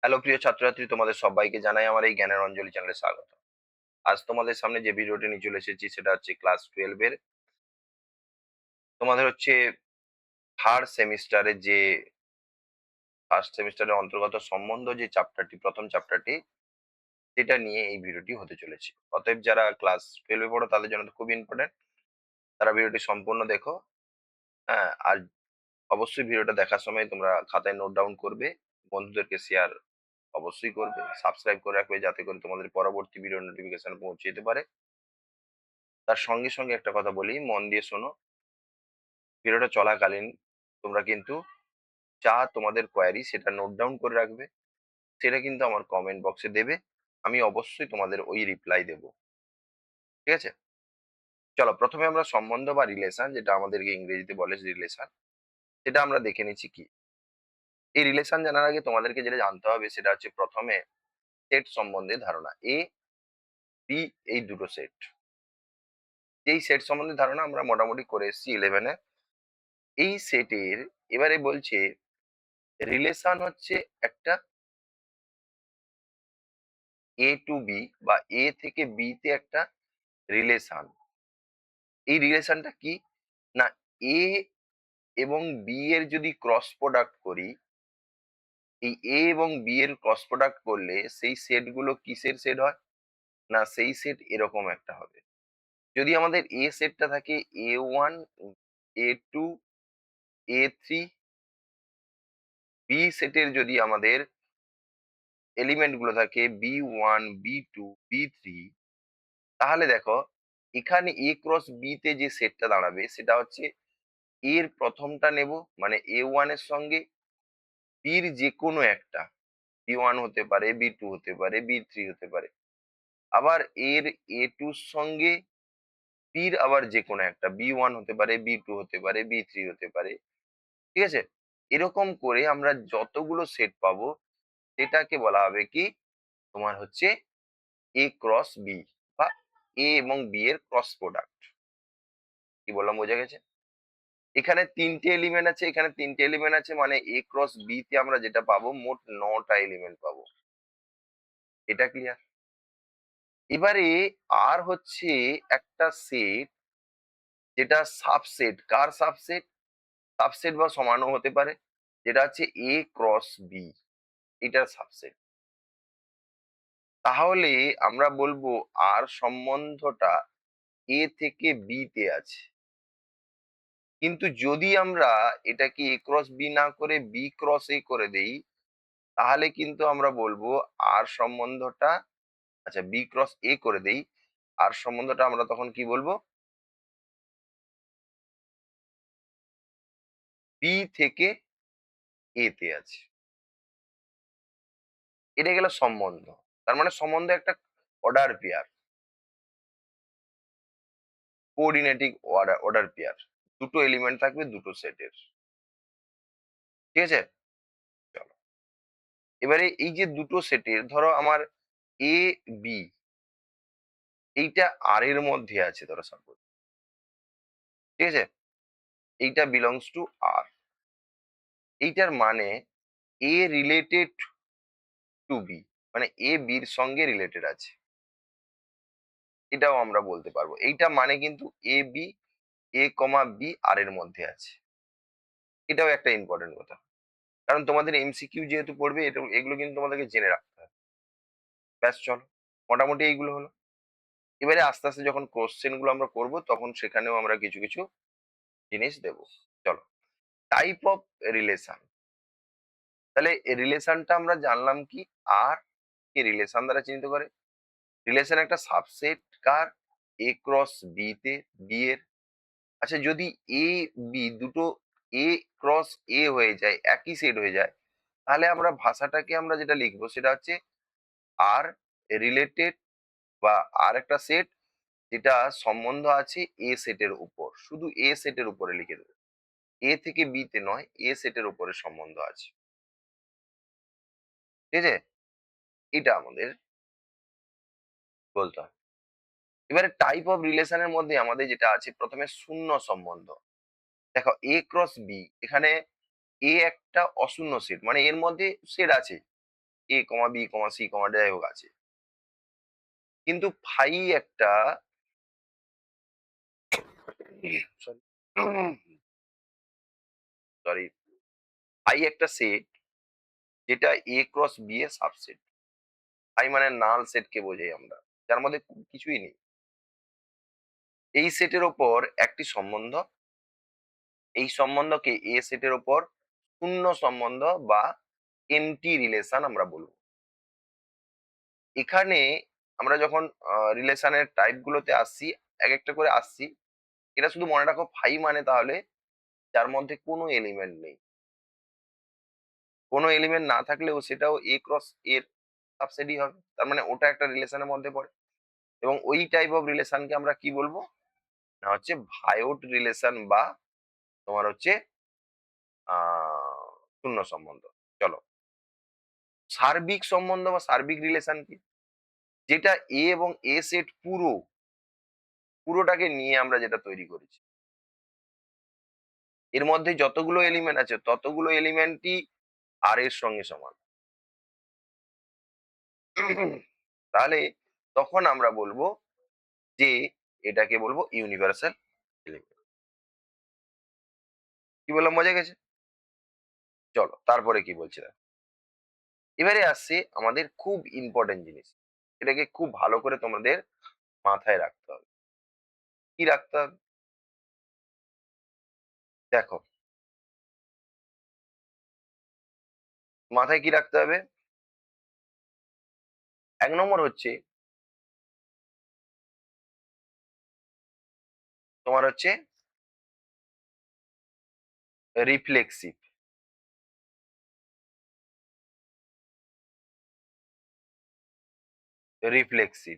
Hello প্রিয় ছাত্রছাত্রী, তোমাদের সবাইকে জানাই আমার এই জ্ঞানের অঞ্জলি চ্যানেলে স্বাগত। আজ তোমাদের সামনে যে ভিডিওটি নিয়ে চলে এসেছি সেটা হচ্ছে ক্লাস 12 এর তোমাদের হচ্ছে থার্ড সেমিস্টারের যে ফার্স্ট সেমিস্টারের অন্তর্গত সম্বন্ধ যে চ্যাপ্টারটি, প্রথম চ্যাপ্টারটি, সেটা নিয়ে এই ভিডিওটি হতে চলেছে। অতএব যারা ক্লাস 12 এ পড়ো তাদের জন্য তো খুব ইম্পর্টেন্ট, তারা ভিডিওটি সম্পূর্ণ দেখো। হ্যাঁ, আর অবশ্যই ভিডিওটা দেখার সময় তোমরা খাতায় নোট ডাউন করবে, বন্ধুদেরকে শেয়ার অবশ্যই করবে, সাবস্ক্রাইব করে রাখবে যাতে করে তোমাদের পরবর্তী ভিডিও নোটিফিকেশন পৌঁছে যেতে পারে। তার সঙ্গে সঙ্গে একটা কথা বলি, মন দিয়ে শোনো। ভিডিওটা চলাকালীন তোমরা কিন্তু যা তোমাদের কোয়ারি সেটা নোট ডাউন করে রাখবে, সেটা কিন্তু আমার কমেন্ট বক্সে দেবে। আমি অবশ্যই তোমাদের ওই রিপ্লাই দেব। ঠিক আছে? চলো, প্রথমে আমরা সম্বন্ধ বা রিলেশন, যেটা আমাদেরকে ইংরেজিতে বলে রিলেশন, সেটা আমরা দেখে নিচ্ছি কি। এই রিলেশন জানার আগে তোমাদেরকে যেটা জানতে হবে সেটা হচ্ছে প্রথমে সেট সম্বন্ধে ধারণা। এ বি, এই দুটো সেট, এই সেট সম্বন্ধে ধারণা আমরা মোটামুটি করে এসেছি 11-এ। এই সেটের এবারে বলছে রিলেশন হচ্ছে একটা এ টু বি বা এ থেকে বি তে একটা রিলেশন। এই রিলেশনটা কি না, এ এবং বি এর যদি ক্রস প্রোডাক্ট করি, এই এ এবং বি এর ক্রস প্রোডাক্ট করলে সেই সেট গুলো কিসের সেট হয় না, সেই সেট এরকম একটা হবে। যদি আমাদের এ সেটটা থাকে A1, A2, A3, বি সেটের যদি আমাদের এলিমেন্ট গুলো থাকে B1, B2, B3, তাহলে দেখো এখানে এ ক্রস বি তে যে সেটটা দাঁড়াবে সেটা হচ্ছে এর প্রথমটা নেব, মানে A1 এর সঙ্গে বির যে কোনো একটা, B1 হতে পারে, B2 হতে পারে, B3 হতে পারে। আবার এর A2 র সঙ্গে বির আবার যে কোনো একটা, B1 হতে পারে, B2 হতে পারে, B3 হতে পারে। ঠিক আছে? এরকম করে আমরা যতগুলো সেট পাবো সেটাকে বলা হবে কি, তোমার হচ্ছে এ ক্রস বি বা এ এবং বি এর ক্রস প্রোডাক্ট। কি বললাম, বোঝা গেছে? এখানে তিনটে এলিমেন্ট আছে, এখানে তিনটে এলিমেন্ট আছে, মানে এ ক্রস বি তে আমরা যেটা পাবো মোট 9টা এলিমেন্ট পাবো। এটা ক্লিয়ার? এবারে আর হচ্ছে একটা সেট, যেটা সাবসেট। কার সাবসেট? সাবসেট বা সমানও হতে পারে, যেটা হচ্ছে এ ক্রস বি, এটার সাবসেট। তাহলে আমরা বলবো আর সম্বন্ধটা এ থেকে বি তে আছে। কিন্তু যদি আমরা এটাকে এ ক্রস বি না করে বি ক্রস এ করে দেই, তাহলে কিন্তু আমরা বলবো আর সম্বন্ধটা, আচ্ছা বি ক্রস এ করে দেই, আর সম্বন্ধটা আমরা তখন কি বলবো, বি থেকে এ তে আছে। এটা গেল সম্বন্ধ। তার মানে সম্বন্ধ একটা order pair, coordinating order pair. দুটো এলিমেন্ট থাকবে দুটো সেটের। ঠিক আছে? চলো, এবারে এই যে দুটো সেটের, ধরো আমার এ বি, এইটা আর এর মধ্যে আছে ধরো সাপোজ। ঠিক আছে? এইটা বিলংস টু আর। এইটার মানে এ রিলেটেড টু বি, মানে এ বির সঙ্গে রিলেটেড আছে, এটাও আমরা বলতে পারবো। এইটা মানে কিন্তু A B, A comma B আর এর মধ্যে আছে। এটাও একটা ইম্পর্টেন্ট কথা, কারণ তোমাদের এমসিকিউ যেহেতু পড়বে, এটা এগুলো কিন্তু তোমাদেরকে জেনে রাখতে হবে। ব্যাস, চলো, মোটামুটি এইগুলো হলো। এবারে আস্তে আস্তে যখন কোশ্চেন গুলো আমরা করবো তখন সেখানেও আমরা কিছু কিছু জিনিস দেব। চলো, টাইপ অফ রিলেশন। তাহলে রিলেশনটা আমরা জানলাম কি, আর কে রিলেশন দ্বারা চিহ্নিত করে। রিলেশন একটা সাবসেট কার, এ ক্রস বি তে, বি এর। আচ্ছা, যদি এ বি দুটো এ ক্রস এ হয়ে যায়, একই সেট হয়ে যায়, তাহলে আমরা ভাষাটাকে আমরা যেটা লিখবো সেটা হচ্ছে আর রিলেটেড, বা আর একটা সেট যেটা সম্বন্ধ আছে এ সেটের উপর, শুধু এ সেটের উপরে লিখে দেবো। এ থেকে বি তে নয়, এ সেটের উপরে সম্বন্ধ আছে। ঠিক আছে? এটা আমাদের বলতে হয়। এবারে টাইপ অফ রিলেশনের মধ্যে আমাদের যেটা আছে, প্রথমে শূন্য সম্বন্ধ। দেখো এ ক্রস বি, এখানে এ একটা অশূন্য সেট, মানে এর মধ্যে সেট আছে, এ কমা বি কমা সি কমা যাই হোক আছে, কিন্তু ফাই একটা সরি ফাই একটা সেট যেটা এ ক্রস বি এর সাবসেট। ফাই মানে নাল সেট কে বোঝাই আমরা, যার মধ্যে কিছুই নেই। এই সেটের ওপর একটি সম্বন্ধ, এই সম্বন্ধকে এ সেটের ওপর শূন্য সম্বন্ধ বা এমটি রিলেশন আমরা বলবো। এখানে আমরা যখন রিলেশনের টাইপ গুলোতে আসছি, এক একটা করে আসছি, এটা শুধু মনে রাখো ফাই মানে তাহলে যার মধ্যে কোনো এলিমেন্ট নেই। কোনো এলিমেন্ট না থাকলেও সেটাও এ ক্রস এর সাবসেটই হবে, তার মানে ওটা একটা রিলেশনের মধ্যে পড়ে। এবং ওই টাইপ অফ রিলেশনকে আমরা কি বলবো, না হচ্ছে ভায়োট রিলেশন বা তোমার হচ্ছে শূন্য সম্বন্ধ। চলো, সার্বিক সম্বন্ধ বা সার্বিক রিলেশন কি, যেটা এ এবং এ সেট পুরোটাকে নিয়ে আমরা যেটা তৈরি করেছি। এর মধ্যে যতগুলো এলিমেন্ট আছে ততগুলো এলিমেন্টই আর এর সঙ্গে সমান। তাহলে তখন আমরা বলবো যে এটাকে বলবো ইউনিভার্সাল এলিমেন্ট। কি বললাম, বোঝা গেছে? চলো তারপরে কি বলছিলাম, এবারে আসছে আমাদের খুব ইম্পর্টেন্ট জিনিস, এটাকে খুব ভালো করে তোমাদের মাথায় রাখতে হবে। কি রাখতে হবে? দেখো, মাথায় কি রাখতে হবে? এক নম্বর হচ্ছে তোমার হচ্ছে রিফ্লেক্সিভ। রিফ্লেক্সিভ,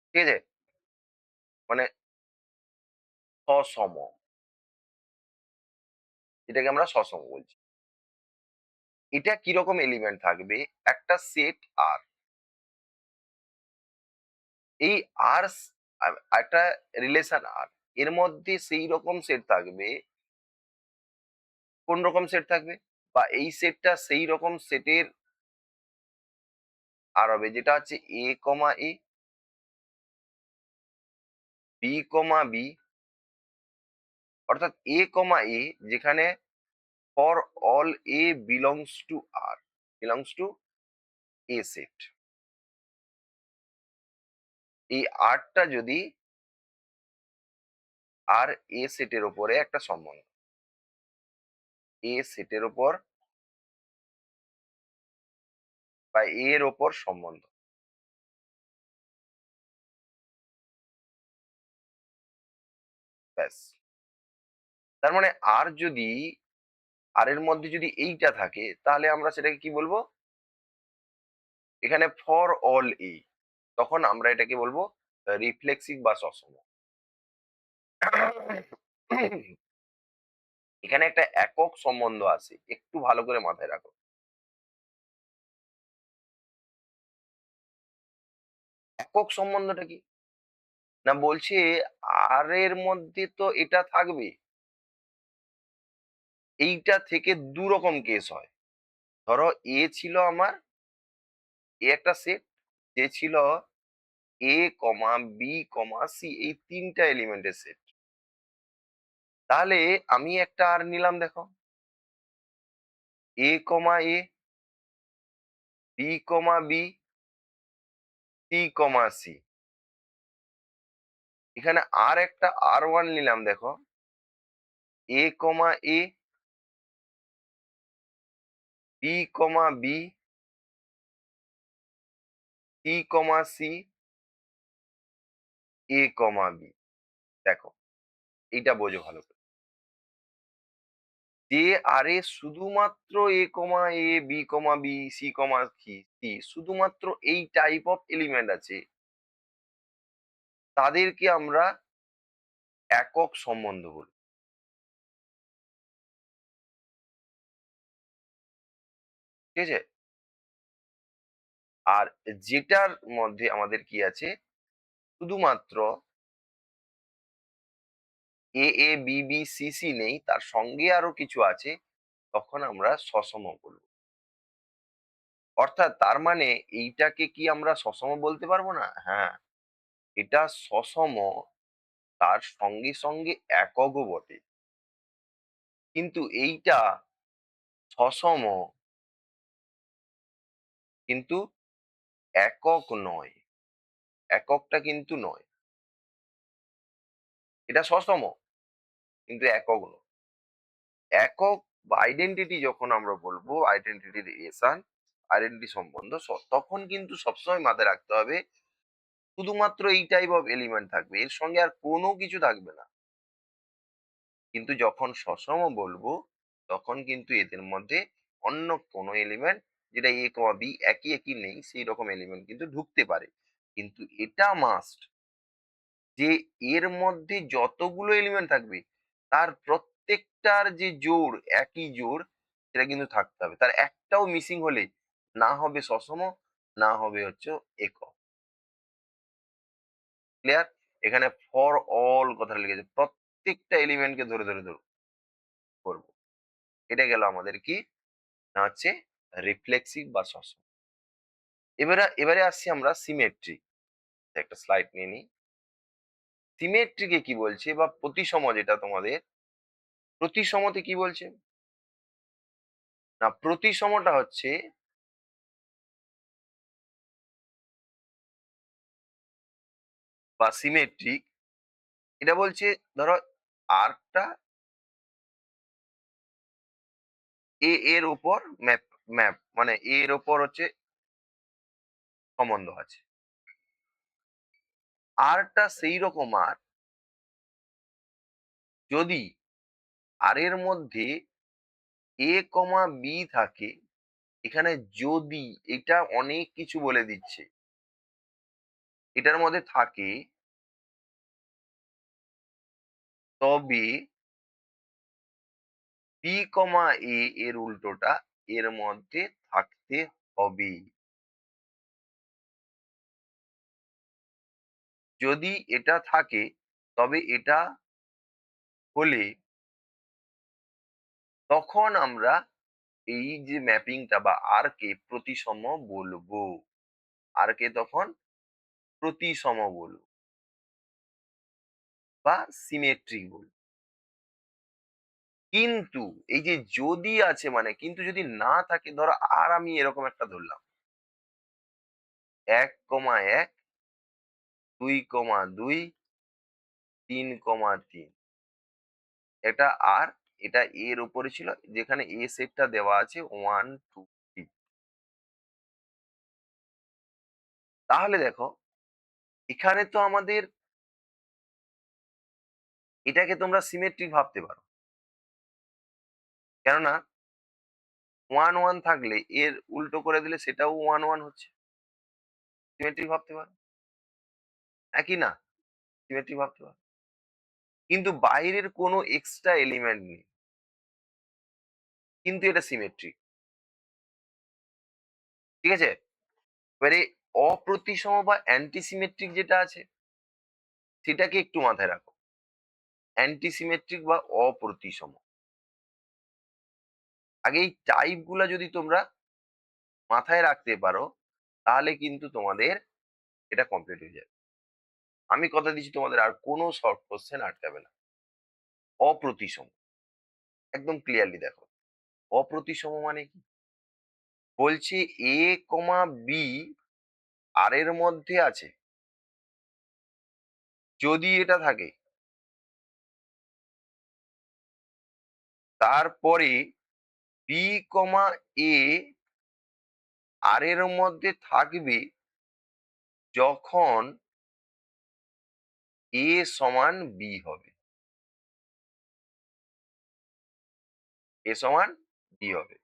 ঠিক আছে, মানে সসম, যেটাকে আমরা সসম বলছি। এটা কিরকম এলিমেন্ট থাকবে, একটা সেট আর, এই আর একটা রিলেশন আর, এর মধ্যে সেই রকম সেট থাকবে। কোন রকম সেট থাকবে, বা এই সেটটা সেই রকম সেটের আর হবে যেটা হচ্ছে এ কমা এ, বি কমা বি, অর্থাৎ এ কমা এ, যেখানে for all A belongs to R, belongs to a set. এই আরটা যদি আর এ সেটের ওপরে একটা সম্বন্ধ, এ সেটের ওপর বা এর ওপর সম্বন্ধ, ব্যাস। তার মানে আর যদি আর এর মধ্যে যদি এইটা থাকে, তাহলে আমরা সেটাকে কি বলবো, এখানে ফর অল এ, তখন আমরা এটাকে বলবো রিফ্লেক্সিভ বা সসম। এখানে একটা একক সম্বন্ধ আছে, একটু ভালো করে মাথায় রাখো। একক সম্বন্ধটা কি, না বলছে আর এর মধ্যে তো এটা থাকবে, এইটা থেকে দু রকম কেস হয়। ধরো এ ছিল আমার, এ একটা সেট যে ছিল এ কমা বি কমা সি, এই তিনটা এলিমেন্টের সেট। তাহলে আমি একটা আর নিলাম, দেখো এ কমা এ, B comma B, c comma C. এখানে আর একটা আর ওয়ান নিলাম, দেখো এ কমা এ, B comma B, c comma C, এ কমা বি। দেখো, এইটা বোঝো ভালো করে, যে আরে শুধুমাত্র এ কমা এ, B comma B, c comma C, শুধুমাত্র এই টাইপ অফ এলিমেন্ট আছে, তাদেরকে আমরা একক সম্বন্ধ বলি। ঠিক আছে, আর যেটার মধ্যে আমাদের কি আছে, শুধুমাত্র এ A B B C C নেই, তার সঙ্গে আরো কিছু আছে, তখন আমরা সসম বলবো। অর্থাৎ তার মানে এইটাকে কি আমরা সসম বলতে পারবো না? হ্যাঁ, এটা সসম, তার সঙ্গে সঙ্গে এককও বটে। কিন্তু এইটা সসম কিন্তু একক নয়। এককটা কিন্তু নয়। এটা সসম কিন্তু একক নয়। একক বা আইডেন্টিটি যখন আমরা বলবো, আইডেন্টিটি রিলেশন, আইডেন্টিটি সম্বন্ধ, তখন কিন্তু সবসময় মাথায় রাখতে হবে শুধুমাত্র এই টাইপ অফ এলিমেন্ট থাকবে, এর সঙ্গে আর কোনো কিছু থাকবে না। কিন্তু যখন সসম বলবো তখন কিন্তু এদের মধ্যে অন্য কোনো এলিমেন্ট, যেটা এ কমা বি একই একই নেই, সেই রকম এলিমেন্ট কিন্তু ঢুকতে পারে। কিন্তু এটা মাস্ট যে এর মধ্যে যতগুলো এলিমেন্ট থাকবে তার প্রত্যেকটার যে জোড়, একই জোড়, সেটা কিন্তু থাকতে হবে। তার একটাও মিসিং হলে না হবে সসম, না হবে হচ্ছে একক। ক্লিয়ার? এখানে ফর অল কথা লিখেছে, প্রত্যেকটা এলিমেন্টকে ধরে ধরে ধরে করবো। এটা গেল আমাদের কি না হচ্ছে রিফ্লেক্সিভ বা সসম। এবারে এবারে আসছি আমরা সিমেট্রি। একটা স্লাইড নিয়ে নিই। সিমেট্রিকে কি বলছে বা প্রতিসম, যেটা তোমাদের প্রতিসমতে কি বলছে না, প্রতিসমটা হচ্ছে বা সিমেট্রিক, এটা বলছে ধরো আর্কটা এ এর উপর ম্যাপ, ম্যাপ মানে এ এর উপর হচ্ছে সম্বন্ধ আছে। আরটা সেই রকম আর যদি আর এর মধ্যে এ কমা বি থাকে, এখানে যদি, এটা অনেক কিছু বলে দিচ্ছে, এটার মধ্যে থাকে তবে বি কমা এ এর উল্টোটা এর মধ্যে থাকতে হবে। যদি এটা থাকে তবে এটা হলে তখন আমরা এই যে ম্যাপিংটা বা আর কে প্রতিসম বলবো। আর কে তখন প্রতিসম বলবো বা সিমেট্রিক বলবো। কিন্তু এই যে যদি আছে মানে, কিন্তু যদি না থাকে, ধরো আর আমি এরকম একটা ধরলাম 1,1, 2,2, 3,3, এটা আর এটা এর উপরে ছিল, যেখানে এ সেটটা দেওয়া আছে 1 2 3। তাহলে দেখো এখানে তো আমাদের এটাকে তোমরা সিমেট্রিক ভাবতে পারো, কেননা 1 1 থাকলে এর উল্টো করে দিলে সেটাও 1 1 হচ্ছে। সিমেট্রিক ভাবতে পারো, একই না? সিমেট্রিক ভাবতে পারো, কিন্তু বাইরের কোনো এক্সট্রা এলিমেন্ট নেই, কিন্তু এটা সিমেট্রিক। ঠিক আছে? এবারে অপ্রতিসম বা অ্যান্টিসিমেট্রিক যেটা আছে সেটাকে একটু মাথায় রাখো। অ্যান্টিসিমেট্রিক বা অপ্রতিসম, আগে এই টাইপ গুলা যদি তোমরা মাথায় রাখতে পারো তাহলে কিন্তু তোমাদের এটা কমপ্লিট হয়ে যাবে। আমি কথা দিচ্ছি তোমাদের আর কোনো শর্ট কোশ্চেন আটকাবে না। অপ্রতিসম, একদম ক্লিয়ারলি দেখো, অপ্রতিসম মানে কি বলছে, এ কমা বি আর এর মধ্যে আছে, যদি এটা থাকে তারপরে বি কমা এ আর এর মধ্যে থাকবে যখন এ সমান বি হবে। এ সমান বি হবে,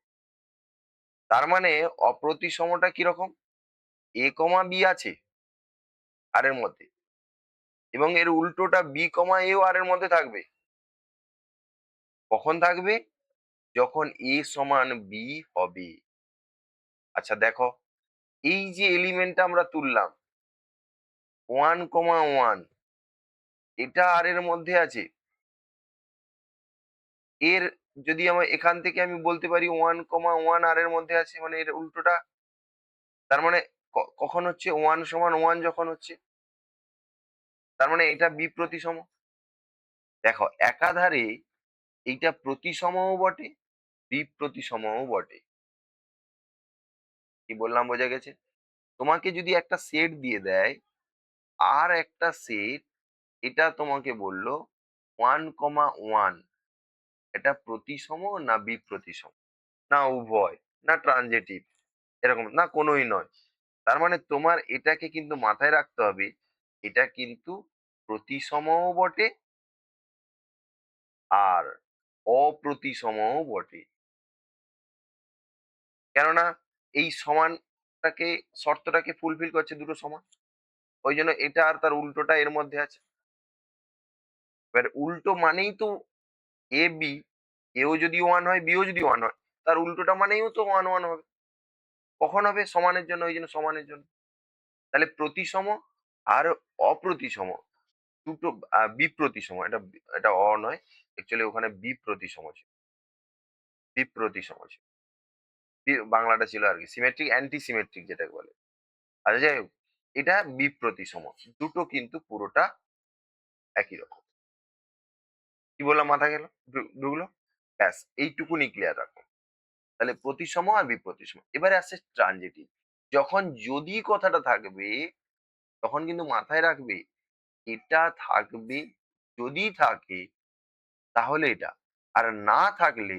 তার মানে অপ্রতিসমটা কিরকম, এ কমা বি আছে আর এর মধ্যে, এবং এর উল্টোটা বি কমা এও আর এর মধ্যে থাকবে। কখন থাকবে? যখন এ সমান বি হবে। আচ্ছা দেখো, এই যে এলিমেন্টটা আমরা তুললাম 1,1, এটা আর এর মধ্যে আছে, এর যদি আমার এখান থেকে আমি বলতে পারি 1, 1 এর মধ্যে আছে, মানে এর উল্টোটা। তার মানে কখন হচ্ছে 1 সমান 1 যখন হচ্ছে, তার মানে এটা বিপ্রতিসম। দেখো একাধারে এইটা প্রতিসমও বটে, বিপ্রতিসমও বটে। কি বললাম বোঝা গেছে? তোমাকে যদি একটা সেট দিয়ে দেয়, আর একটা সেট, এটা তোমাকে বললো 1, 1, এটা প্রতিসম না বিপ্রতিসম, না উভয়, না ট্রানজিটিভ, এরকম না, কোনোই নয়। তার মানে তোমার এটাকে কিন্তু মাথায় রাখতে হবে, এটা কিন্তু প্রতিসমও বটে আর অপ্রতিসমও বটে। কেননা এই সমানটাকে, শর্তটাকে ফুলফিল করছে দুটো সমান, ওই জন্য এটা আর তার উল্টোটা এর মধ্যে আছে। এবার উল্টো মানেই তো এ বি, এও যদি 1 হয়, বিও যদি 1 হয়, তার উল্টোটা মানেই তো 1, 1 হবে। কখন হবে? সমানের জন্য, ওই জন্য সমানের জন্য। তাহলে প্রতিসম আর অপ্রতিসম দুটো, বিপ্রতিসম, এটা এটা নয়, অ্যাকচুয়ালি ওখানে বিপ্রতিসম ছিল, বিপ্রতিসম ছিল। বাংলাটা ছিল আর কি সিমেট্রিক, অ্যান্টি সিমেট্রিক যেটাকে বলে। আচ্ছা যাই হোক, এটা বিপ্রতিসম, দুটো কিন্তু পুরোটা একই রকম। কি বললাম, মাথা গেল? ঢুকলো? ব্যাস, এইটুকুনি ক্লিয়ার রাখো। তাহলে প্রতিসম আর বিপ্রতিসম। এবারে আসছে ট্রানজিটিভ। যখন যদি কথাটা থাকবে, তখন কিন্তু মাথায় রাখবে এটা থাকবে, যদি থাকে তাহলে এটা, আর না থাকলে,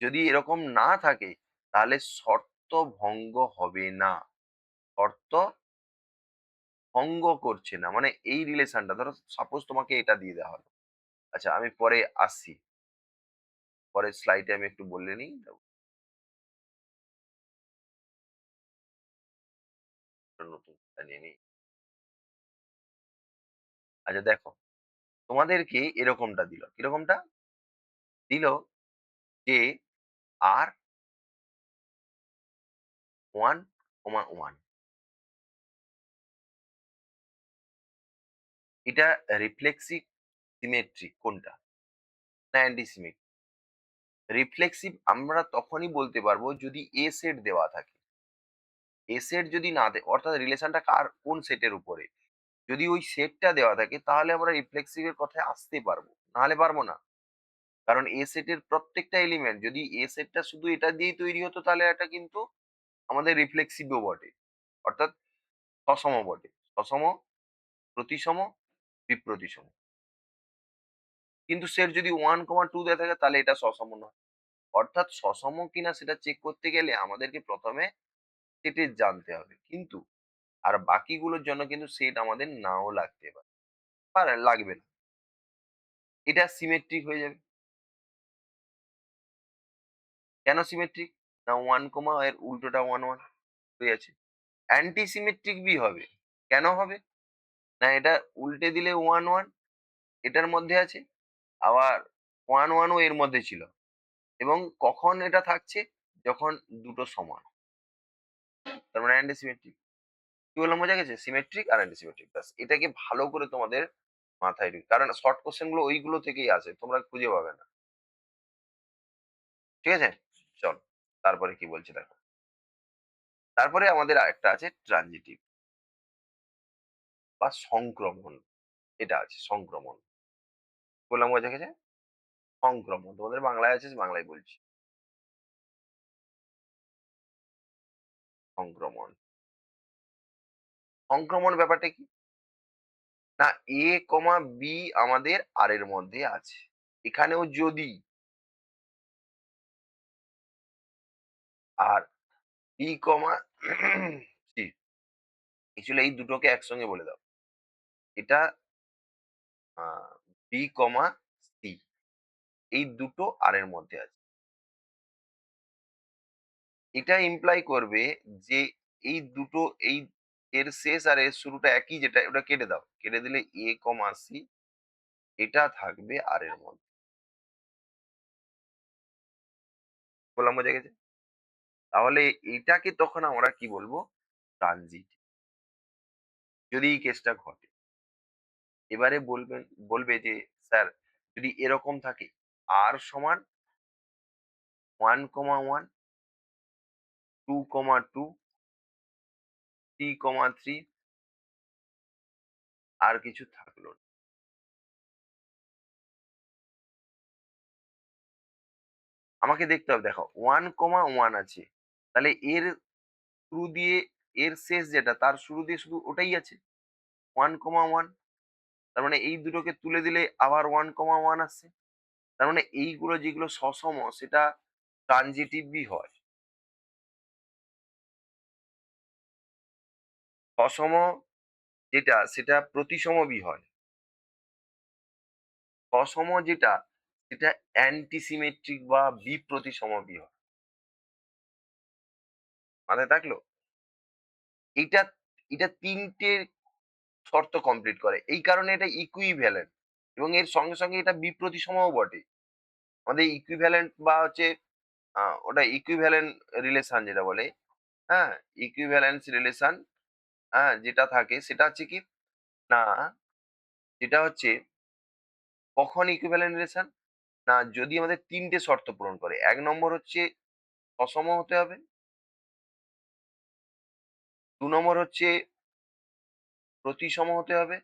যদি এরকম না থাকে, তাহলে শর্ত ভঙ্গ হবে না। শর্ত ভঙ্গ করছে না, মানে এই রিলেশনটা, ধরো সাপোজ তোমাকে এটা দিয়ে দেওয়া হলো। আচ্ছা আমি পরে আসছি, পরের স্লাইডে আমি একটু বলে নিই, নতুন নিয়ে নিই। আচ্ছা দেখো, তোমাদেরকে এরকমটা দিল, কিরকমটা দিল, যে আর 1, 1, এটা রিফ্লেক্সিভ, সিমেট্রিক কোনটা, না অ্যান্টিসিমেট্রিক? রিফ্লেক্সিভ আমরা তখনই বলতে পারবো যদি এ সেট দেওয়া থাকে। এ সেট যদি না দেয়, অর্থাৎ রিলেশনটা কার কোন সেটের উপরে, যদি ওই সেটটা দেওয়া থাকে, তাহলে আমরা রিফ্লেক্সিভ এর কথায় আসতে পারবো, নাহলে পারবো না। কারণ এ সেটের প্রত্যেকটা এলিমেন্ট, যদি এ সেটটা শুধু এটা দিয়েই তৈরি হতো, তাহলে এটা কিন্তু আমাদের রিফ্লেক্সিভও বটে, অর্থাৎ সসম বটে। সসম, প্রতিসম, বিপ্রতিসম। কিন্তু সেট যদি 1, 2 দেওয়া থাকে, তাহলে এটা সসম নয়। অর্থাৎ সসম কিনা সেটা চেক করতে গেলে আমাদেরকে প্রথমে সেটের জানতে হবে, কিন্তু আর বাকিগুলোর জন্য কিন্তু সেট আমাদের নাও লাগতে পারে, লাগবে না। এটা সিমেট্রিক হয়ে যাবে। কেন সিমেট্রিক? না 1, এর উল্টোটা 1, 1 হয়ে আছে। অ্যান্টি সিমেট্রিক বি হবে। কেন হবে? না এটা উল্টে দিলে 1, 1 এটার মধ্যে আছে, আবার 1, 1 ও এর মধ্যে ছিল। এবং কখন এটা থাকছে? যখন দুটো সমান, তার মানে অ্যান্টি সিমেট্রিক। কি বললাম, বোঝা গেছে? সিমেট্রিক আর অ্যান্টি সিমেট্রিক, ব্যাস এটাকে ভালো করে তোমাদের মাথায় ঢুক, কারণ শর্ট কোশ্চেন গুলো ওইগুলো থেকেই আসে, তোমরা খুঁজে পাবে না। ঠিক আছে, চল তারপরে কি বলছে দেখো। তারপরে আমাদের আরেকটা আছে ট্রানজিটিভ বা সংক্রমণ। এটা আছে সংক্রমণ। বললাম বোঝা গেছে? সংক্রমণ তোমাদের বাংলায় আছে, বাংলায় বলছি। সংক্রমণ, সংক্রমণ ব্যাপারটা কি? না এ কমা বি আমাদের আর এর মধ্যে আছে, এখানেও যদি, আর বি কমা সি, অ্যাকচুয়ালি এই দুটোকে একসঙ্গে বলে দাও, এটা বি কমা সি, এই দুটো আর এর মধ্যে আছে। এটা ইমপ্লাই করবে যে এই দুটো, এই এর শেষ আর এর শুরুটা একই, যেটা ওটা কেটে দাও, কেটে দিলে এ কমা সি, এটা থাকবে আর এর মধ্যে। বললাম বোঝা গেছে? তাহলে এটাকে তখন আমরা কি বলবো? ট্রানজিট, যদি এই কেসটা ঘটে। এবারে বলবে যে স্যার যদি এরকম থাকে, আর সমান 1,1, 2,2, 3,3 আর কিছু থাকলো না। আমাকে দেখতে হবে, দেখো 1,1 আছে, তাহলে এর শুরু দিয়ে এর শেষ যেটা তার শুরু দিয়ে শুধু ওটাই আছে 1,1। তার মানে এই দুটোকে তুলে দিলে আবার 1,1 আসছে। তার মানে এইগুলো যেগুলো সসম সেটা ট্রানজিটিভই হয়। সসম যেটা সেটা প্রতিসমবি হয়। সসম যেটা সেটা অ্যান্টিসিমেট্রিক বা বিপ্রতিসমবি হয়। মাথায় থাকলো? এটা এটা ৩ টে শর্ত কমপ্লিট করে। এই কারণে এটা ইকুইভ্যালেন্ট এবং এর সঙ্গে, সঙ্গে এটা বিপ্রতিসমও বটে। আমাদের ইকুইভ্যালেন্ট বা হচ্ছে ওটা ইকুইভ্যালেন্ট রিলেশন যেটা বলে, হ্যাঁ? ইকুইভ্যালেন্স রিলেশন, যেটা থাকে সেটা হচ্ছে কি? না, যেটা হচ্ছে কখন ইকুইভ্যালেন্ট রিলেশন? না, যদি আমাদের ৩ টে শর্ত পূরণ করে। ১ নম্বর হচ্ছে সসম হতে হবে। ২ নম্বর হচ্ছে প্রতিসম হতে হবে।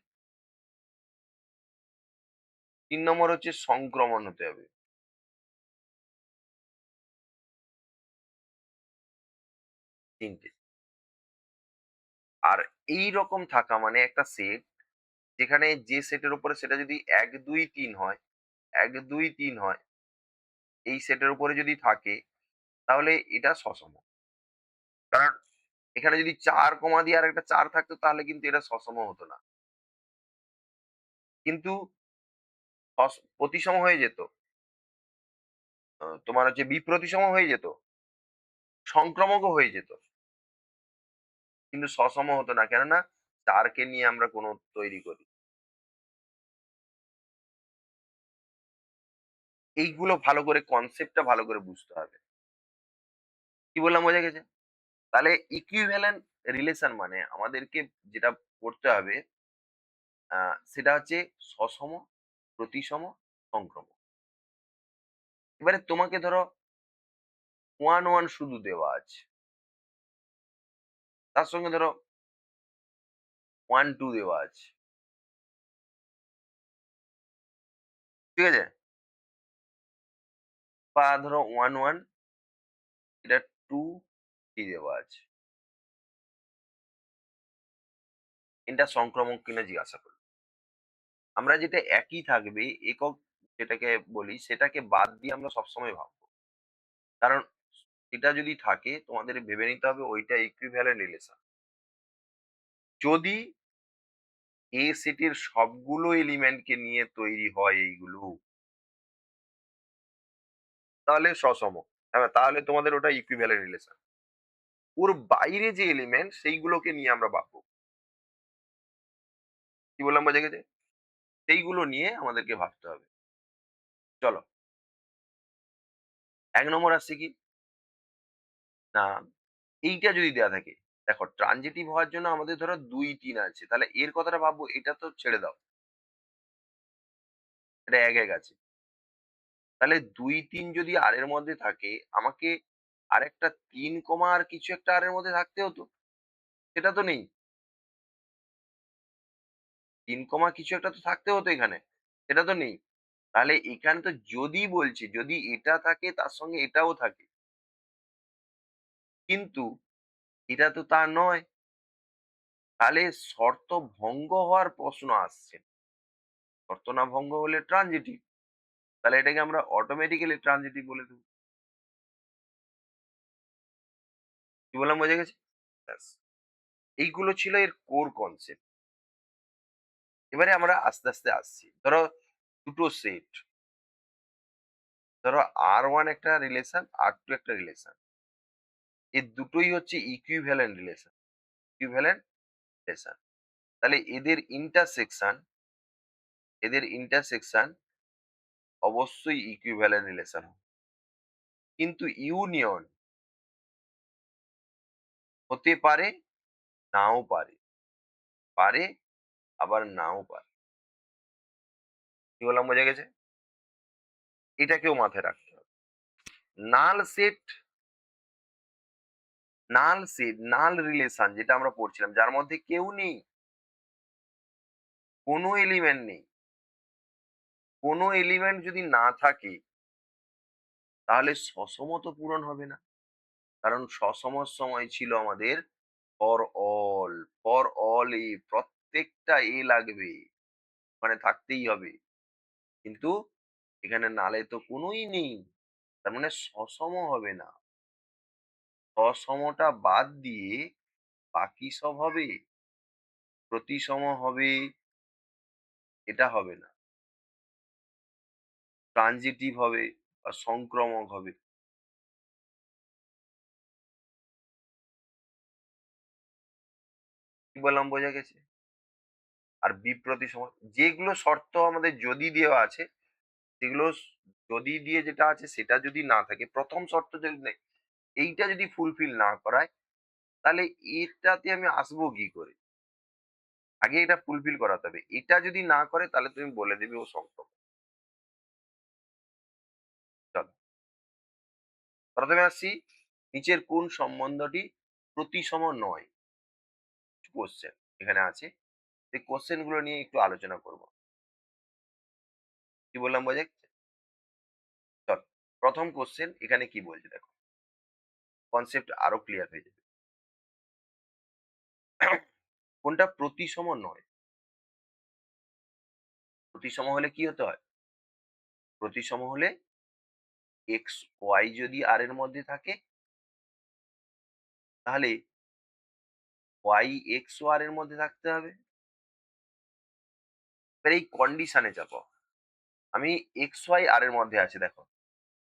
৩ নম্বর হচ্ছে সংক্রমণ হতে হবে। ৩ টে। আর এইরকম থাকা মানে একটা সেট যেখানে যে সেটের উপরে সেটা যদি ১, ২, ৩ হয়, ১, ২, ৩ হয়, এই সেটের উপরে যদি থাকে তাহলে এটা সসম। কারণ এখানে যদি ৪ কমা দিয়ে আরেকটা ৪ থাকতো তাহলে কিন্তু এটা সসম হতো না। কিন্তু প্রতিসম হয়ে যেত। তোমার হচ্ছে বিপ্রতিসম হয়ে যেত। সংক্রামকও হয়ে যেত। কিন্তু সসম হতো না। কেননা ৪ কে নিয়ে আমরা কোন তৈরি করি। এইগুলো ভালো করে কনসেপ্টটা ভালো করে বুঝতে হবে। কি বললাম বোঝা গেছে? তাহলে ইকুইভ্যালেন্ট রিলেশন মানে আমাদেরকে যেটা করতে হবে সেটা হচ্ছে সসম, প্রতিসম, সংক্রমক। এবারে তোমাকে ধরো 1, 1 শুধু দেওয়া আছে। তার সঙ্গে ধরো 1, 2 দেওয়া আছে। ঠিক আছে? বা ধরো 1, 1 এটা 2, 3 দেওয়া আছে। এটা সংক্রমক কিনা জিজ্ঞাসা করল। আমরা যেটা একই থাকবে একক যেটাকে বলি সেটাকে বাদ দিয়ে আমরা সবসময় ভাববো। কারণ এটা যদি থাকে তোমাদের ভেবে নিতে হবে ওইটা ইকুইভ্যালেন্ট রিলেশন। যদি এ সেটের সবগুলো এলিমেন্টকে নিয়ে তৈরি হয় এইগুলো তাহলে সসম। হ্যাঁ, তাহলে তোমাদের ওটা ইকুইভ্যালেন্ট রিলেশন। ওর বাইরে যে এলিমেন্ট সেইগুলোকে নিয়ে আমরা ভাববো। কি বললাম বোঝা গেছে? সেইগুলো নিয়ে আমাদেরকে ভাবতে হবে। চলো, ১ নম্বর আসছে কি? না, এইটা যদি দেয়া থাকে, দেখো ট্রানজিটিভ হওয়ার জন্য আমাদের ধরো ২, ৩ আছে। তাহলে এর কথাটা ভাববো, এটা তো ছেড়ে দাও। এটা ১, ১ আছে। তাহলে ২, ৩ যদি আর এর মধ্যে থাকে, আমাকে আরেকটা ৩ কমা আর কিছু একটা আর এর মধ্যে থাকতে হতো। সেটা তো নেই। ৩ কমা কিছু একটা তো থাকতে হতো এখানে। সেটা তো নেই। তাহলে এখানে তো যদি বলছি, যদি এটা থাকে তার সঙ্গে এটাও থাকে। কিন্তু এটা তো তা নয়। তাহলে শর্ত ভঙ্গ হওয়ার প্রশ্ন আসছে। শর্ত না ভঙ্গ হলে ট্রানজিটিভ। তাহলে এটাকে আমরা অটোমেটিক্যালি ট্রানজিটিভ বলে দেব। কি বললাম বোঝা গেছে? ব্যাস। এইগুলো ছিল এর কোর কনসেপ্ট। এবারে আমরা আস্তে, আস্তে আসছি। ধরো দুটো সেট। ধরো R1 একটা রিলেশন, R2 একটা রিলেশন। এই দুটোই হচ্ছে ইকুইভ্যালেন্ট রিলেশন। Equivalent relation. তাহলে এদের ইন্টারসেকশন অবশ্যই ইকুইভ্যালেন্ট রিলেশন। কিন্তু ইউনিয়ন হতে পারে, নাও পারে। পারে, আবার নাও পারে। কি বললাম বোঝা গেছে? এটাকেও মাথায় রাখতে হবে। নাল সেট, নাল রিলেশন যেটা আমরা পড়ছিলাম, যার মধ্যে কেউ নেই, কোনো এলিমেন্ট নেই। কোনো এলিমেন্ট যদি না থাকে তাহলে সসম তো পূরণ হবে না। কারণ সসমর সময় ছিল আমাদের ফর অল। ফর অল এ প্রত্যেকটা এ লাগবে, মানে থাকতেই হবে। কিন্তু এখানে নালে তো কোনোই নেই, তার মানে সসম হবে না। সসমটা বাদ দিয়ে বাকি সব হবে, প্রতিসম হবে, এটা হবে না। ট্রানজিটিভ হবে বা সংক্রমক হবে। কি বললাম, বোঝা গেছে? আর বিপ্রতিসম, যেগুলো শর্ত আমাদের যদি দেওয়া আছে সেগুলো যদি দিয়ে যেটা আছে সেটা যদি না থাকে, প্রথম শর্ত যদি নেই, এইটা যদি ফুলফিল না করায়, তাহলে এটাতে আমি আসবো কি করে? আগে এটা ফুলফিল করাতে হবে। এটা যদি না করে তাহলে তুমি বলে দেবে ও সংক্রমক। চলো, প্রথমে আসছি, নিচের কোন সম্বন্ধটি প্রতিসম নয়? কোশ্চেন এখানে আছে, এই কোশ্চেন গুলো নিয়ে একটু আলোচনা করব। কি বললাম, বোঝা গেছে? চল, প্রথম কোশ্চেন এখানে কি বলছে দেখো, কনসেপ্ট আরো ক্লিয়ার হয়ে যাবে। কোনটা প্রতিসম নয়? প্রতিসম হলে কি হতে হয়? প্রতিসম হলে এক্স ওয়াই যদি আর এর মধ্যে থাকে, তাহলে ওয়াই এক্স ও আর এর মধ্যে থাকতে হবে। এবার এই কন্ডিশনে যাবো, আমি এক্স ওয়াই আর এর মধ্যে আছে দেখো,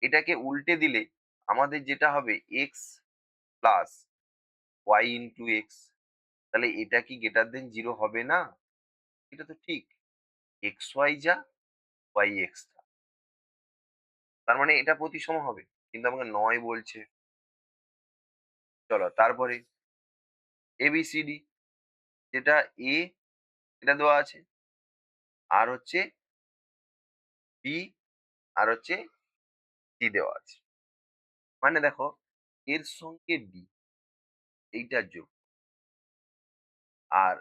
এটাকে উল্টে দিলে আমাদের যেটা হবে x plus y into x. তাহলে এটা কি গ্রেটার দেন জিরো হবে না? এটা তো ঠিক, এক্স ওয়াই যা ওয়াই এক্স তা, তার মানে এটা প্রতিসম হবে, কিন্তু আমাকে নয় বলছে। চলো তারপরে এবিসিডি, যেটা এ এটা দেওয়া আছে, আর হচ্ছে বি, আর হচ্ছে সি দেওয়া আছে। মানে দেখো, এর সঙ্গে ডি এইটার যোগ, আর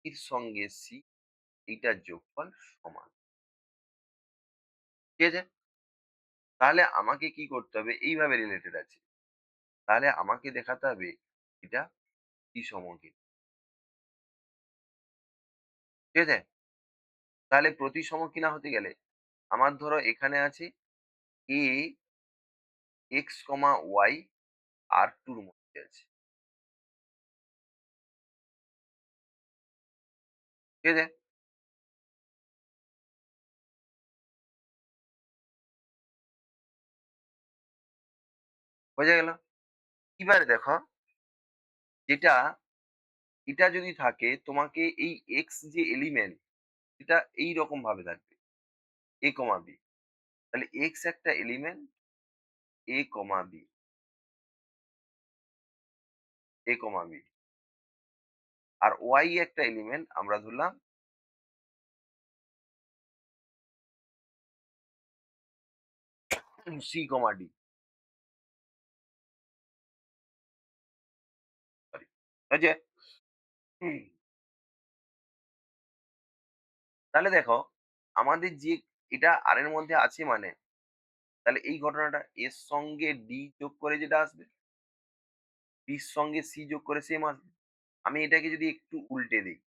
এর সঙ্গে সি এইটার যোগফল সমান। ঠিক আছে? তাহলে আমাকে কি করতে হবে, এইভাবে রিলেটেড আছে, তাহলে আমাকে দেখাতে হবে এটা প্রতিসম কিনা। ঠিক আছে? তাহলে প্রতিসম কিনা হতে গেলে আমার ধরো এখানে আছে এ এক্স কমা ওয়াই আর টুর মধ্যে আছে। ঠিক আছে? বোঝা গেল? এবারে দেখো, যেটা এটা যদি থাকে তোমাকে এই এক্স যে এলিমেন্ট, এটা এই রকম ভাবে থাকবে এ কমা বি। তাহলে এক্স একটা এলিমেন্ট, এ কমা বি, এ কমা বি, আর ওয়াই একটা এলিমেন্ট আমরা ধরলাম সি কমা ডি। সরি, হয়েছে? হুম, তাহলে দেখো, আমাদের যে এটা আর এর মধ্যে আছে, মানে তাহলে এই ঘটনাটা এর সঙ্গে ডি যোগ করে যেটা আসবে, বির সঙ্গে সি যোগ করে সেম আসবে। আমি এটাকে যদি একটু উল্টে দিই,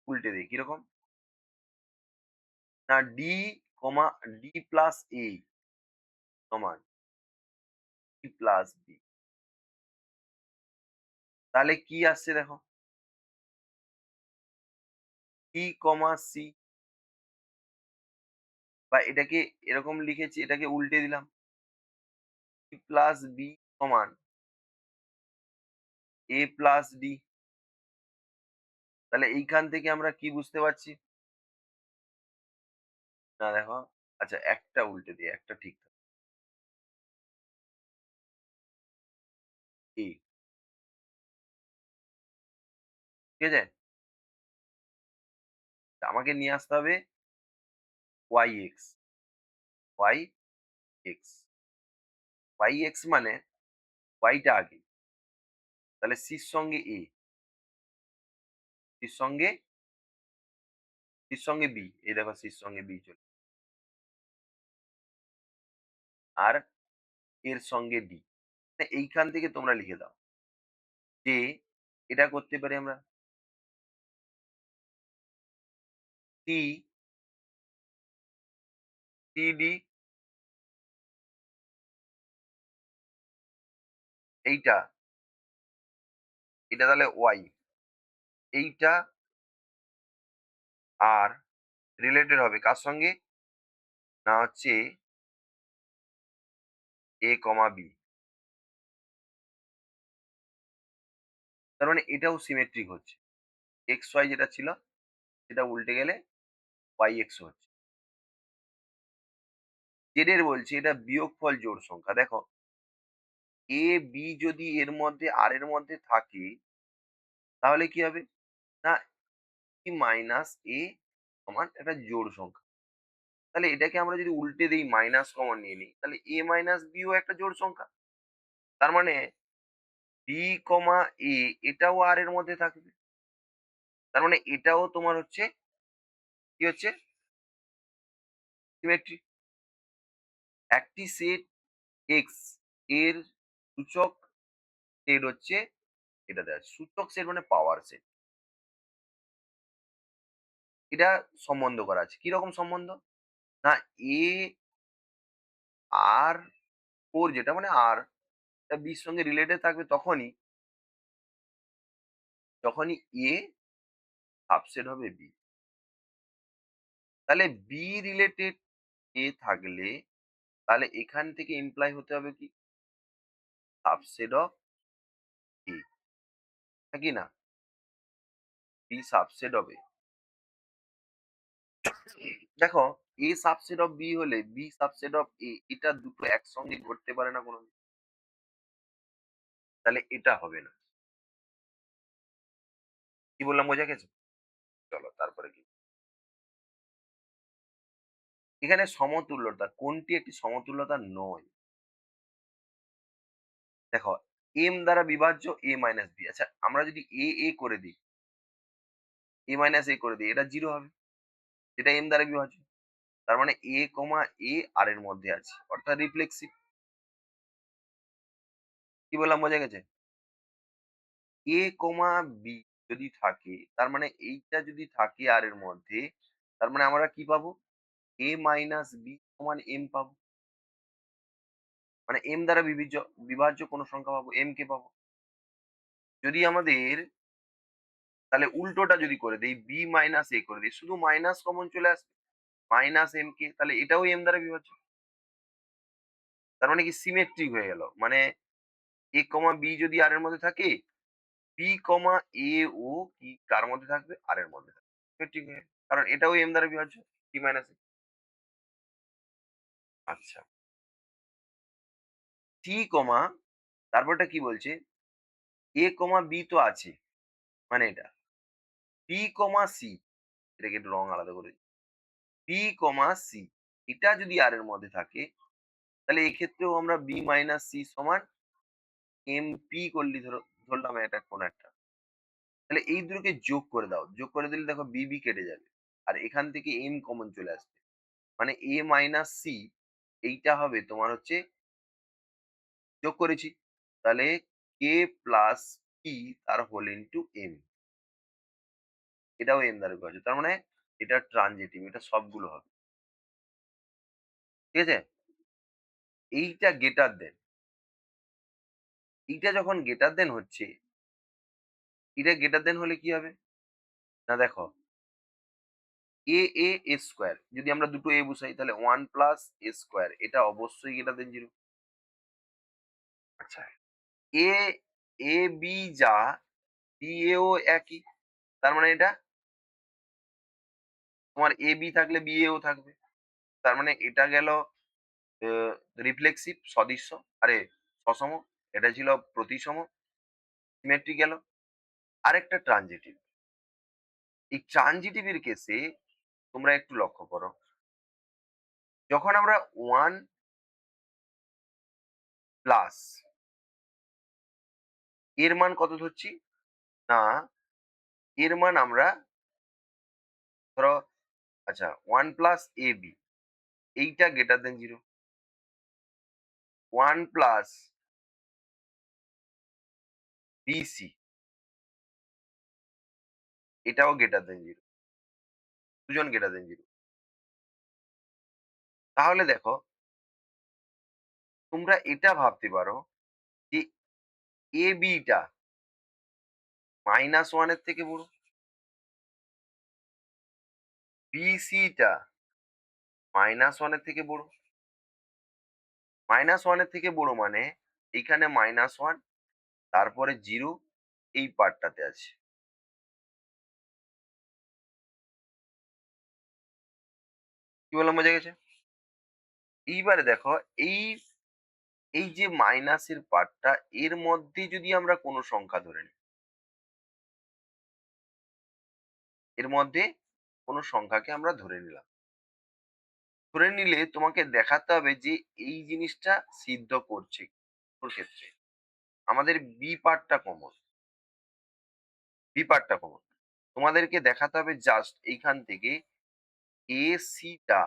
উল্টে দিই কিরকম, না ডি কমা ডি প্লাস এ সমান ডি প্লাস বি, তাহলে কি আসছে দেখো, ডি কমা সি, বা এটাকে এরকম লিখেছি, এটাকে উল্টে দিলাম, ডি প্লাস বি সমান এ প্লাস ডি। তাহলে এইখান থেকে আমরা কি বুঝতে পারছি, না দেখো, আচ্ছা একটা উল্টে দিই, একটা ঠিক থাকে, এ, ঠিক আছে? তা আমাকে নিয়ে আসতে হবে y x, y x. Y x মানে ওয়াইটা আগে, তাহলে সির সঙ্গে এ, সির সঙ্গে বি, এই দেখো সির সঙ্গে বি চলে, আর এর সঙ্গে ডি। এইখান থেকে তোমরা লিখে দাও যে এটা করতে পারি আমরা সি, সি ডি, এইটা, এটা তাহলে ওয়াই, এইটা আর রিলেটেড হবে কার সঙ্গে, না হচ্ছে এ কমা বি। তার মানে এটাও সিমেট্রিক হচ্ছে, এক্স ওয়াই যেটা ছিল সেটা উল্টে গেলে ওয়াই এক্স হচ্ছে। জেড এর বলছে এটা বিয়োগফল জোড় সংখ্যা। দেখো এ বি যদি এর মধ্যে আর এর মধ্যে থাকে তাহলে কি হবে, না ই মাইনাস এ সমান একটা জোড় সংখ্যা। তাহলে এটাকে আমরা যদি উল্টে দিই, মাইনাস কমন নিয়ে নিই, তাহলে এ মাইনাস বিও একটা জোড় সংখ্যা। তার মানে বি কমা এ এটাও আর এর মধ্যে থাকবে। তার মানে এটাও তোমার হচ্ছে কি হচ্ছে, সিমেট্রি। একটি সেট এক্স এর সূচক সেট হচ্ছে, এটা দেখ সূচক সেট মানে পাওয়ার সেট, এটা সম্বন্ধ করা আছে। কিরকম সম্বন্ধ, না এ আর ফোর যেটা মানে আর বির সঙ্গে রিলেটেড থাকবে তখনই, যখনই এ সাবসেট হবে বি। তাহলে বি রিলেটেড এ থাকলে তাহলে এখান থেকে ইমপ্লাই হতে হবে কি, সাবসেট অফ এ, নাকি না, বি সাবসেট অফ এ। দেখো এ সাবসেট অফ বি হলে বি সাবসেট অফ এ, এটা দুটো একসঙ্গে ঘটতে পারে না কোনো, তাহলে এটা হবে না। কি বললাম বোঝা গেছে? চলো তারপরে কি, এখানে সমতুল্যতা কোনটি একটি সমতুল্যতা নয়। দেখো এম দ্বারা বিভাজ্য এ মাইনাস বি, আচ্ছা আমরা যদি এ করে দিই, এ মাইনাস এ করে দিই, এটা জিরো হবে, যেটা এম দ্বারা বিভাজ্য। তার মানে এ কমা এ আর এর মধ্যে আছে, অর্থাৎ রিফ্লেক্সিভ। কি বললাম বোঝা গেছে? এ কমা বি যদি থাকে তার মানে এইটা যদি থাকে আর এর মধ্যে, তার মানে আমরা কি পাবো, এ মাইনাস বি সমান এম পাবো। মানে এম দ্বারা বিভাজ্য কোন সংখ্যা পাবো, এম কে পাবো। যদি আমাদের তাহলে উল্টোটা যদি করে দিই, বি মাইনাস এ করে দিই, শুধু মাইনাস কমন চলে আসবে, মাইনাস এম কে, তাহলে এটাও এম দ্বারা বিভাজ্য। তার মানে কি সিমেট্রিক হয়ে গেল, মানে এ কমা বি যদি আর এর মধ্যে থাকে, বি কমা এ ও কি কার মধ্যে থাকবে, আর এর মধ্যে থাকবে, সিমেট্রিক হয়ে, কারণ এটাও এম দ্বারা বিভাজ্য, বি মাইনাস এ। আচ্ছা, সি কমা, তারপরটা কি বলছে, এ কমা বি তো আছে, মানে এটা বি কমা সি, এটাকে একটু রং আলাদা করে, বি কমা সি এটা যদি আর এর মধ্যে থাকে, তাহলে এক্ষেত্রেও আমরা বি মাইনাস সি সমান এম পি করলি, ধরলাম এটা কোন একটা, তাহলে এই দুটোকে যোগ করে দাও, যোগ করে দিলে দেখো বি বি কেটে যাবে, আর এখান থেকে এম কমন চলে আসবে, মানে এ মাইনাস সি এইটা হবে তোমার হচ্ছে, যোগ করেছি, তাহলে কে প্লাস পি তার হোল ইন্টু এম, এটাও এম দ্বারা বিভাজ্য। তার মানে এটা ট্রানজিটিভ, এটা সবগুলো হবে, ঠিক আছে। এইটা গেটার দেন, এইটা যখন গেটার দেন হচ্ছে, এটা গেটার দেন হলে কি হবে, না দেখো এ এ এ স্কোয়ার, যদি আমরা দুটো এ বসাই তাহলে ওয়ান প্লাস এ স্কোয়ার, এটা অবশ্যই গেটার দেন জিরো। আচ্ছা, এ এ বি যা বি এও একই, তার মানে এটা তোমার এ বি থাকলে বি এও থাকবে, তার মানে এটা গেল রিফ্লেক্সিভ সদিশ্য, আরে সসম, এটা ছিল প্রতিসম, সিমেট্রি গেল। আরেকটা ট্রানজিটিভ, এই ট্রানজিটিভ এর কেসে তোমরা একটু লক্ষ্য করো, যখন আমরা ওয়ান প্লাস এর মান কত ধরছি? না, এর মান আমরা ধরো আচ্ছা 1 প্লাস AB এইটা গ্রেটার দেন 0। 1 প্লাস BC এটাও গ্রেটার দেন 0। দুজন গ্রেটার দেন 0। তাহলে দেখো তোমরা এটা ভাবতে পারো যে AB টা -1 এর থেকে বড়, BC টা -1 এর থেকে বড়। -1 এর থেকে বড় মানে এইখানে -1 তারপরে 0 এই পার্টটাতে আছে। কি বললাম বোঝা গেছে? এইবারে দেখো এই এই যে মাইনাসের পার্টটা এর মধ্যে যদি আমরা কোনো সংখ্যা ধরে নিই, এর মধ্যে কোনো সংখ্যাকে আমরা ধরে নিলাম। ধরে নিলে তোমাকে দেখাতে হবে যে এই জিনিসটা সিদ্ধ করছে কোন ক্ষেত্রে। আমাদের বি পার্টটা কমন, বি পার্টটা কমন। তোমাদেরকে দেখাতে হবে জাস্ট এইখান থেকে এসি টা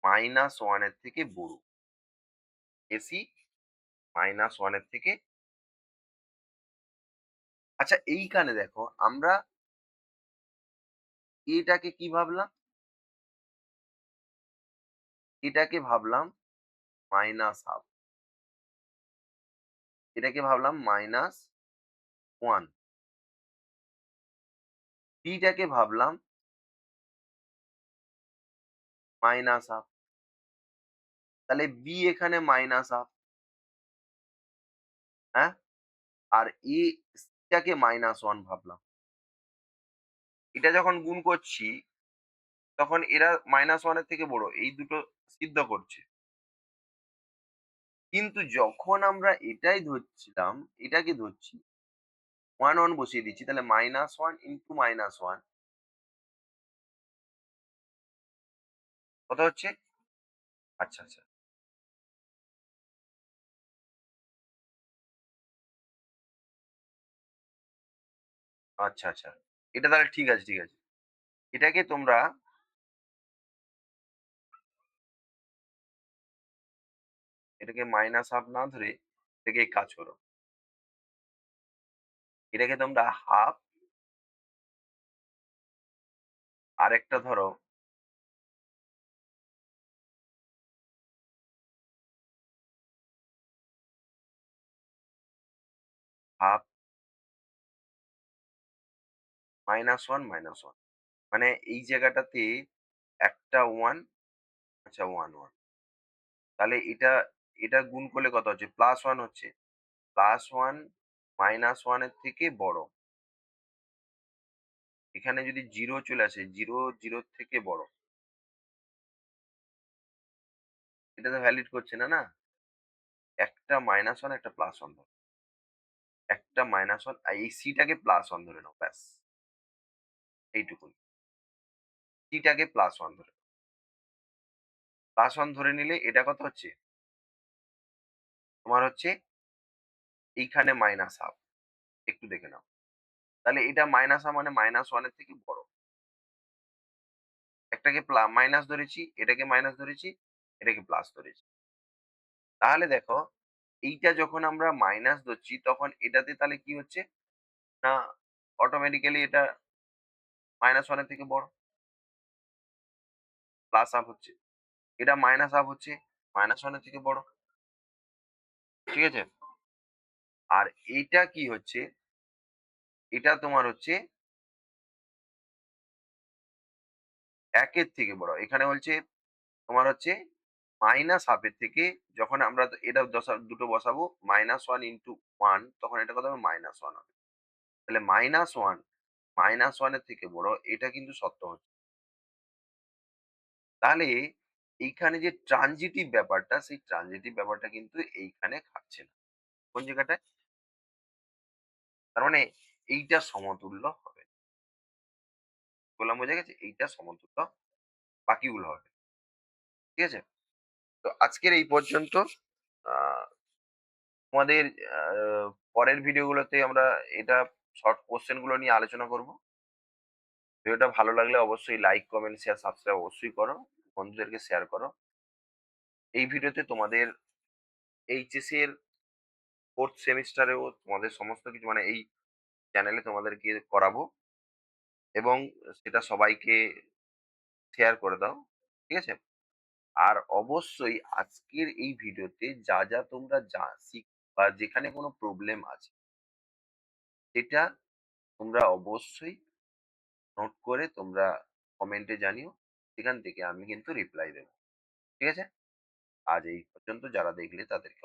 -1 এর থেকে বড়। এসি -1 এর থেকে আচ্ছা এইখানে দেখো আমরা এটাকে কি ভাবলাম? এটাকে ভাবলাম -1/2। এটাকে ভাবলাম -1। বি টাকে ভাবলাম -1/2। তাহলে বি এখানে -1/2, হ্যাঁ? আর এ টাকে -1 ভাবলাম। এটা যখন গুণ করছি তখন এরা -1 এর থেকে বড়। এই দুটো সিদ্ধ করছে। কিন্তু যখন আমরা এটাই ধরছিলাম, এটাকে ধরছি 1, 1 বসিয়ে দিচ্ছি। তাহলে -1 ইনটু -1 কত হচ্ছে? আচ্ছা, আচ্ছা, আচ্ছা, আচ্ছা। এটা তাহলে ঠিক আছে, ঠিক আছে। এটাকে তোমরা এটাকে -1/2 না ধরে এটাকে এক কাজ করো। এটাকে তোমরা হাফ আরেকটা ধরো হাফ -1 -1 মানে এই জায়গাটাতে একটা 1 আচ্ছা 1, 1 তাহলে এটা গুণ করলে কত হচ্ছে? +1 হচ্ছে। +1 -1 এর থেকে বড়। এখানে যদি 0 চলে আসে 0, 0 র থেকে বড়। এটা তো ভ্যালিড করছে না, না? একটা -1 একটা +1 ধরো। একটা -1 আর এই c টাকে +1 ধরে নাও ব্যাস। এইটুকুই। c টাকে +1 ধরে নাও। +1 ধরে নিলে এটা কত হচ্ছে? তোমার হচ্ছে এইখানে -1/2 একটু দেখে নাও। তাহলে এটা -1/2 মানে -1 এর থেকে বড়। একটাকে মাইনাস ধরেছি, এটাকে মাইনাস ধরেছি, এটাকে প্লাস ধরেছি। তাহলে দেখো এইটা যখন আমরা মাইনাস ধরছি তখন এটাতে তাহলে কি হচ্ছে? না অটোমেটিক্যালি এটা -1 এর থেকে বড়। প্লাস হাফ হচ্ছে। এটা মাইনাস হাফ হচ্ছে -1 এর থেকে বড়। ঠিক আছে? আর এইটা কি হচ্ছে? এটা তোমার হচ্ছে ১ এর থেকে বড়। এখানে বলছে তোমার হচ্ছে মাইনাস হাফ এর থেকে যখন আমরা এটা দুটো বসাবো -1 ইনটু 1 তখন এটা কত হবে? -1 হবে। তাহলে -1 এর থেকে বড় এটা কিন্তু সত্য হচ্ছে। তাহলে এইখানে যে ট্রানজিটিভ ব্যাপারটা সেই ট্রানজিটিভ ব্যাপারটা কিন্তু এইখানে খাটছে না। কোন জায়গাটায়? তার মানে এইটা সমতুল্য হবে। বললাম বোঝা গেছে? এইটা সমতুল্য বাকিগুলো হবে। ঠিক আছে? তো আজকের এই পর্যন্ত। আ তোমাদের পরের ভিডিওগুলোতে আমরা এটা শর্ট কোয়েশ্চেন গুলো নিয়ে আলোচনা করব। ভিডিওটা ভালো লাগলে অবশ্যই লাইক, কমেন্ট, শেয়ার, সাবস্ক্রাইব অবশ্যই করো। বন্ধুদেরকে শেয়ার করো। এই ভিডিওতে তোমাদের এইচএসসি এর 4th সেমিস্টারেও তোমাদের সমস্ত কিছু মানে এই চ্যানেলে তোমাদেরকে করাবো এবং সেটা সবাইকে শেয়ার করে দাও। ঠিক আছে? আর অবশ্যই আজকের এই ভিডিওতে যা তোমরা বা যেখানে কোনো প্রবলেম আছে সেটা তোমরা অবশ্যই নোট করে তোমরা কমেন্টে জানিও। সেখান থেকে আমি কিন্তু রিপ্লাই দেবো। ঠিক আছে? আজ এই পর্যন্ত যারা দেখলে তাদেরকে